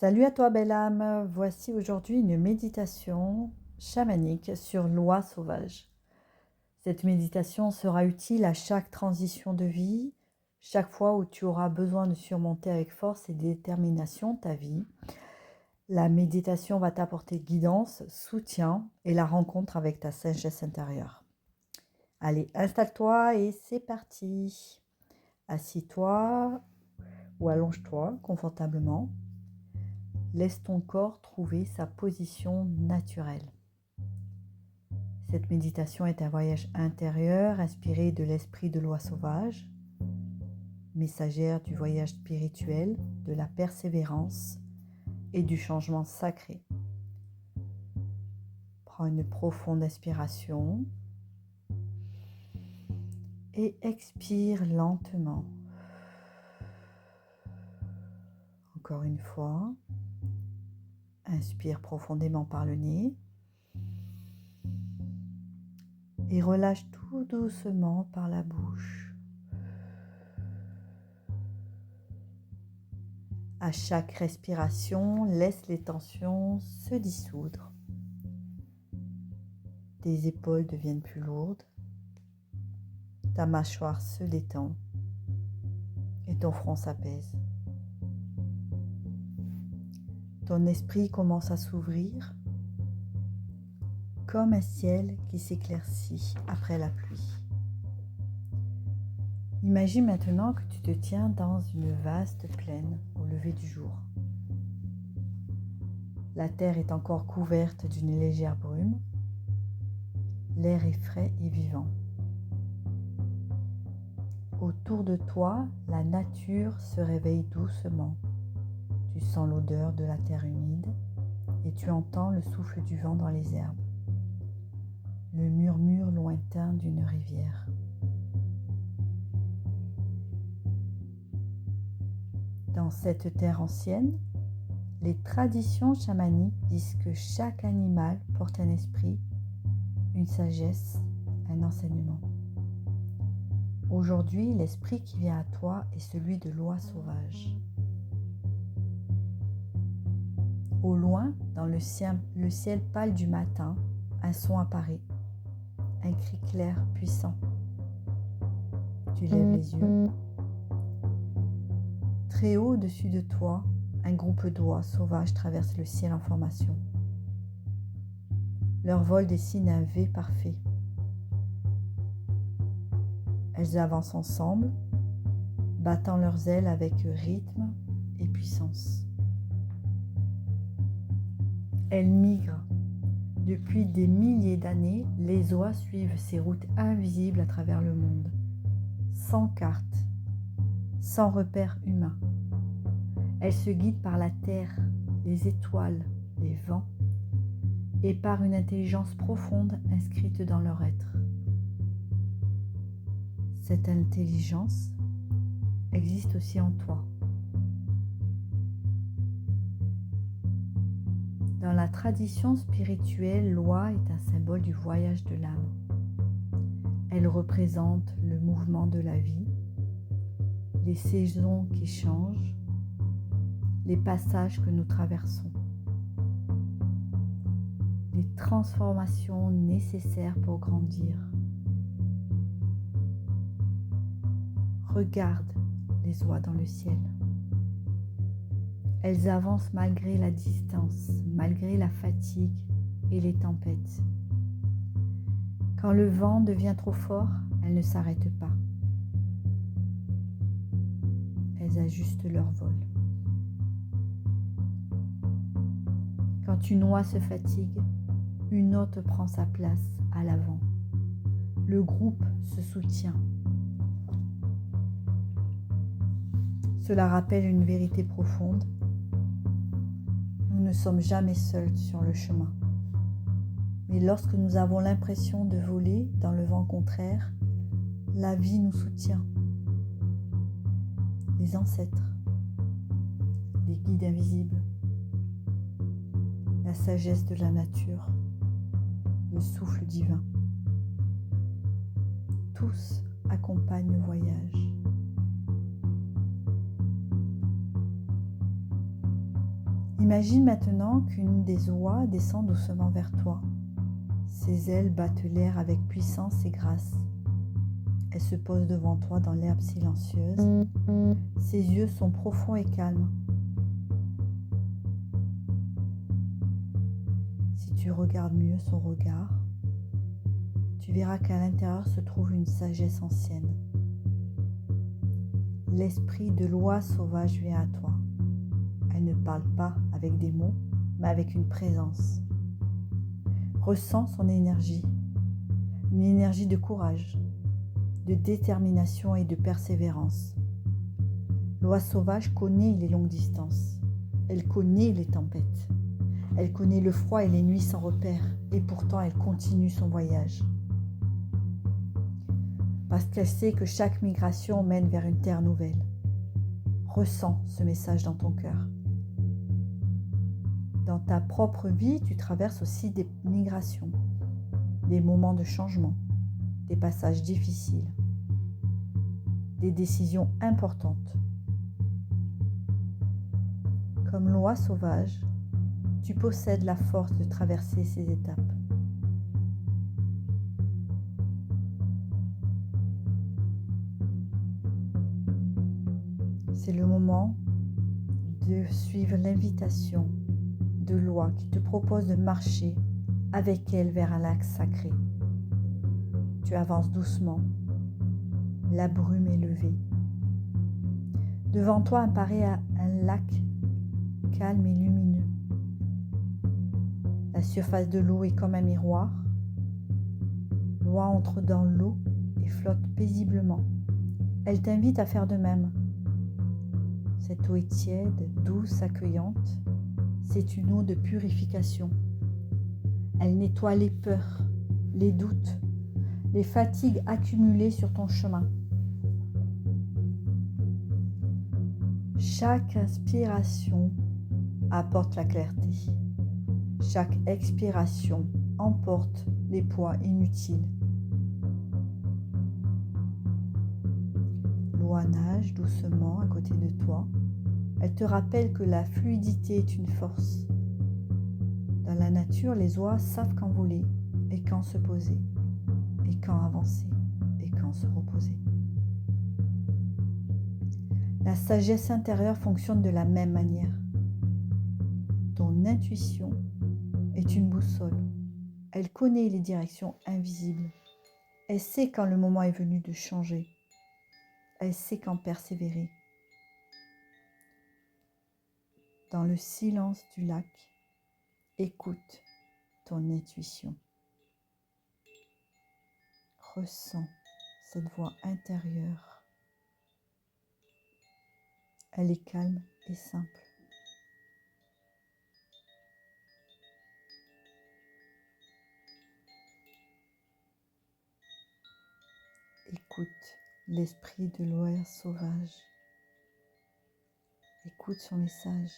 Salut à toi belle âme, voici aujourd'hui une méditation chamanique sur l'oie sauvage. Cette méditation sera utile à chaque transition de vie, chaque fois où tu auras besoin de surmonter avec force et détermination ta vie. La méditation va t'apporter guidance, soutien et la rencontre avec ta sagesse intérieure. Allez, installe-toi et c'est parti. Assis-toi ou allonge-toi confortablement. Laisse ton corps trouver sa position naturelle. Cette méditation est un voyage intérieur inspiré de l'esprit de l'oie sauvage, messagère du voyage spirituel, de la persévérance et du changement sacré. Prends une profonde inspiration et expire lentement. Encore une fois, inspire profondément par le nez et relâche tout doucement par la bouche. À chaque respiration, laisse les tensions se dissoudre. Tes épaules deviennent plus lourdes, ta mâchoire se détend et ton front s'apaise. Ton esprit commence à s'ouvrir comme un ciel qui s'éclaircit après la pluie. Imagine maintenant que tu te tiens dans une vaste plaine au lever du jour. La terre est encore couverte d'une légère brume. L'air est frais et vivant. Autour de toi, la nature se réveille doucement. Tu sens l'odeur de la terre humide et tu entends le souffle du vent dans les herbes, le murmure lointain d'une rivière. Dans cette terre ancienne, les traditions chamaniques disent que chaque animal porte un esprit, une sagesse, un enseignement. Aujourd'hui, l'esprit qui vient à toi est celui de l'oie sauvage. Au loin, dans le ciel pâle du matin, un son apparaît, un cri clair, puissant. Tu lèves les yeux. Très haut au-dessus de toi, un groupe d'oies sauvages traverse le ciel en formation. Leur vol dessine un V parfait. Elles avancent ensemble, battant leurs ailes avec rythme et puissance. Elles migrent. Depuis des milliers d'années, les oies suivent ces routes invisibles à travers le monde, sans carte, sans repère humain. Elles se guident par la terre, les étoiles, les vents, et par une intelligence profonde inscrite dans leur être. Cette intelligence existe aussi en toi. Dans la tradition spirituelle, l'oie est un symbole du voyage de l'âme. Elle représente le mouvement de la vie, les saisons qui changent, les passages que nous traversons, les transformations nécessaires pour grandir. Regarde les oies dans le ciel. Elles avancent malgré la distance, malgré la fatigue et les tempêtes. Quand le vent devient trop fort, elles ne s'arrêtent pas. Elles ajustent leur vol. Quand une oie se fatigue, une autre prend sa place à l'avant. Le groupe se soutient. Cela rappelle une vérité profonde. Nous ne sommes jamais seuls sur le chemin. Mais lorsque nous avons l'impression de voler dans le vent contraire, la vie nous soutient. Les ancêtres, les guides invisibles, la sagesse de la nature, le souffle divin. Tous accompagnent le voyage. Imagine maintenant qu'une des oies descend doucement vers toi. Ses ailes battent l'air avec puissance et grâce. Elle se pose devant toi dans l'herbe silencieuse. Ses yeux sont profonds et calmes. Si tu regardes mieux son regard, tu verras qu'à l'intérieur se trouve une sagesse ancienne. L'esprit de l'oie sauvage vient à toi. Elle ne parle pas avec des mots, mais avec une présence. Ressens son énergie, une énergie de courage, de détermination et de persévérance. L'oie sauvage connaît les longues distances, elle connaît les tempêtes, elle connaît le froid et les nuits sans repère, et pourtant elle continue son voyage. Parce qu'elle sait que chaque migration mène vers une terre nouvelle. Ressens ce message dans ton cœur. Dans ta propre vie, tu traverses aussi des migrations, des moments de changement, des passages difficiles, des décisions importantes. Comme l'oie sauvage, tu possèdes la force de traverser ces étapes. C'est le moment de suivre l'invitation de l'oie qui te propose de marcher avec elle vers un lac sacré. Tu avances doucement, la brume est levée. Devant toi apparaît un lac calme et lumineux. La surface de l'eau est comme un miroir. L'oie entre dans l'eau et flotte paisiblement. Elle t'invite à faire de même. Cette eau est tiède, douce, accueillante. C'est une eau de purification. Elle nettoie les peurs, les doutes, les fatigues accumulées sur ton chemin. Chaque inspiration apporte la clarté. Chaque expiration emporte les poids inutiles. L'oie nage doucement à côté de toi. Elle te rappelle que la fluidité est une force. Dans la nature, les oies savent quand voler et quand se poser, et quand avancer et quand se reposer. La sagesse intérieure fonctionne de la même manière. Ton intuition est une boussole. Elle connaît les directions invisibles. Elle sait quand le moment est venu de changer. Elle sait quand persévérer. Dans le silence du lac, écoute ton intuition. Ressens cette voix intérieure. Elle est calme et simple. Écoute l'esprit de l'oie sauvage. Écoute son message.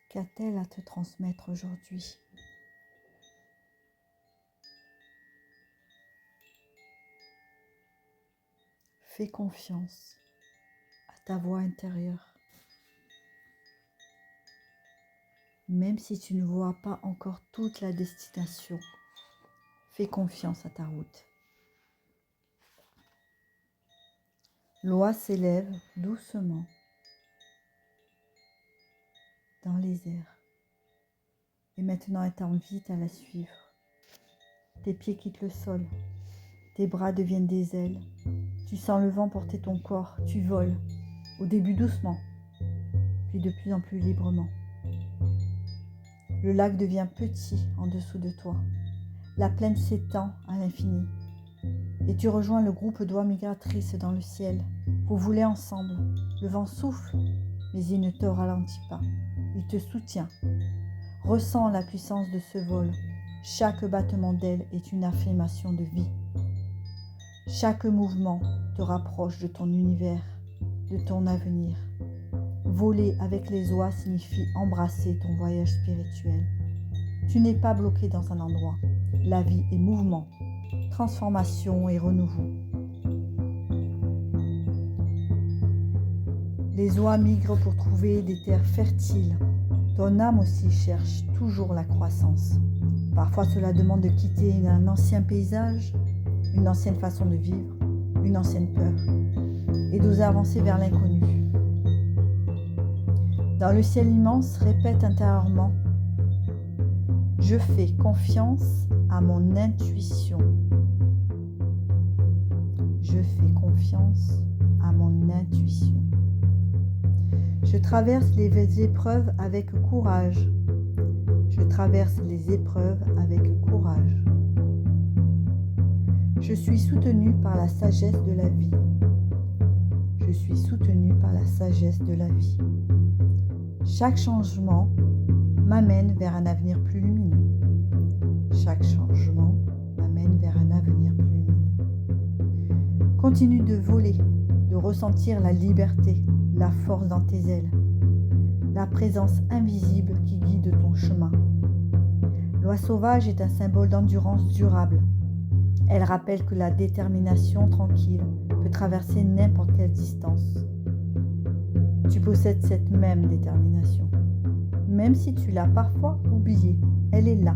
Qu'a-t-elle à te transmettre aujourd'hui ? Fais confiance à ta voix intérieure. Même si tu ne vois pas encore toute la destination, fais confiance à ta route. L'oie s'élève doucement dans les airs. Et maintenant, elle t'invite à la suivre. Tes pieds quittent le sol. Tes bras deviennent des ailes. Tu sens le vent porter ton corps. Tu voles. Au début doucement, puis de plus en plus librement. Le lac devient petit en dessous de toi. La plaine s'étend à l'infini. Et tu rejoins le groupe d'oies migratrices dans le ciel. Vous volez ensemble. Le vent souffle, mais il ne te ralentit pas. Il te soutient. Ressens la puissance de ce vol. Chaque battement d'aile est une affirmation de vie. Chaque mouvement te rapproche de ton univers, de ton avenir. Voler avec les oies signifie embrasser ton voyage spirituel. Tu n'es pas bloqué dans un endroit. La vie est mouvement, transformation et renouveau. Les oies migrent pour trouver des terres fertiles. Ton âme aussi cherche toujours la croissance. Parfois cela demande de quitter un ancien paysage, une ancienne façon de vivre, une ancienne peur, et d'oser avancer vers l'inconnu. Dans le ciel immense, répète intérieurement: je fais confiance à mon intuition. Je fais confiance à mon intuition. Je traverse les épreuves avec courage. Je traverse les épreuves avec courage. Je suis soutenu par la sagesse de la vie. Je suis soutenu par la sagesse de la vie. Chaque changement m'amène vers un avenir plus lumineux. Chaque changement m'amène vers un avenir plus lumineux. Continue de voler, de ressentir la liberté, la force dans tes ailes, la présence invisible qui guide ton chemin. L'oie sauvage est un symbole d'endurance durable. Elle rappelle que la détermination tranquille peut traverser n'importe quelle distance. Tu possèdes cette même détermination. Même si tu l'as parfois oubliée, elle est là,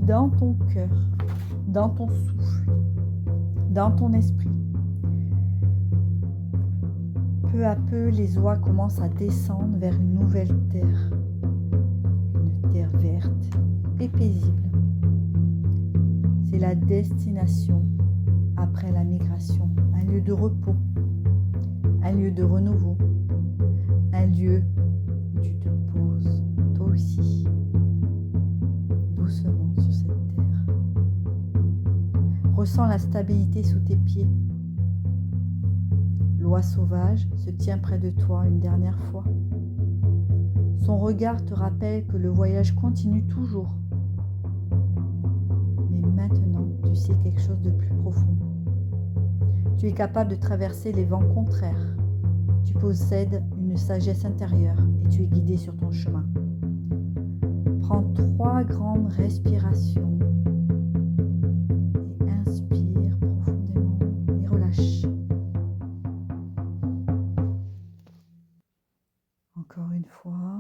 dans ton cœur, dans ton souffle, dans ton esprit. Peu à peu, les oies commencent à descendre vers une nouvelle terre. Une terre verte et paisible. C'est la destination après la migration, un lieu de repos, un lieu de renouveau, un lieu où tu te poses, toi aussi, doucement sur cette terre. Ressens la stabilité sous tes pieds. L'oie sauvage se tient près de toi une dernière fois. Son regard te rappelle que le voyage continue toujours. Mais maintenant, tu sais quelque chose de plus profond. Tu es capable de traverser les vents contraires. Tu possèdes une sagesse intérieure et tu es guidé sur ton chemin. Prends 3 grandes respirations et inspire profondément et relâche. Encore une fois,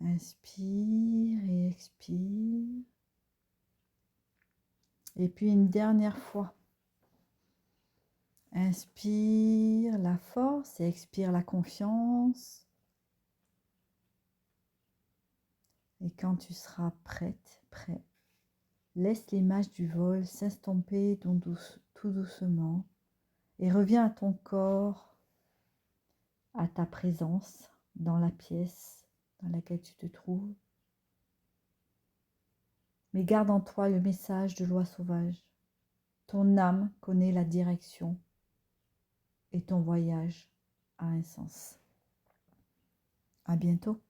inspire et expire. Et puis une dernière fois. Inspire la force et expire la confiance. Et quand tu seras prête, prêt, laisse l'image du vol s'estomper tout doucement et reviens à ton corps, à ta présence dans la pièce dans laquelle tu te trouves. Mais garde en toi le message de l'oie sauvage. Ton âme connaît la direction et ton voyage a un sens. À bientôt.